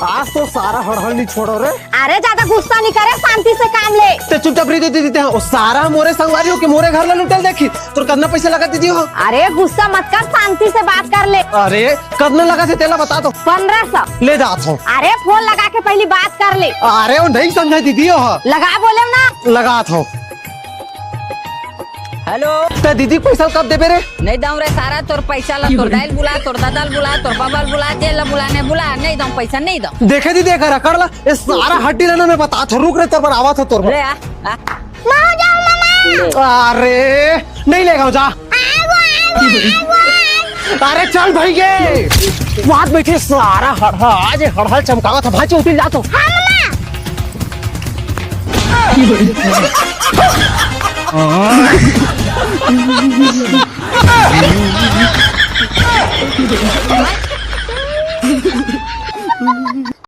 आज तो सारा हड़हड़ नहीं छोड़ो रे। अरे ज्यादा गुस्सा नहीं करे, शांति से काम ले। ते चुपचाप रही दीदी वो सारा मोरे संगवारी हो कि मोरे घर ला लुटेल देखी तो कितना पैसा लगा दीदी हो। अरे गुस्सा मत कर, शांति से बात कर ले। अरे कितना लगा थे तेला बता दो। 1500 ले जात हूँ। अरे फोन लगा के पहली बात कर ले। अरे वो नहीं समझा दीदी हो। लगा बोले ना। लगात हूँ। हेलो ते दीदी पैसा कब देबे रे? नहीं दूं रे सारा तोर पैसा ला, तोर दाल बुला, तोर दादाल बुला, तोर बाबाल बुला, जेल बुलाने बुला, नहीं दूं पैसा, नहीं दूं। देखे दीदी एक रकड़ ला ये सारा हड्डी रहना मैं बता था। रुक रे तोर पर आवा था तोर पर। ले आ अरे नहीं लेगा जा। अरे चल भाई के बात बैठे सारा आज हड़हड़ चमकावा था भाई उठिल जा तो।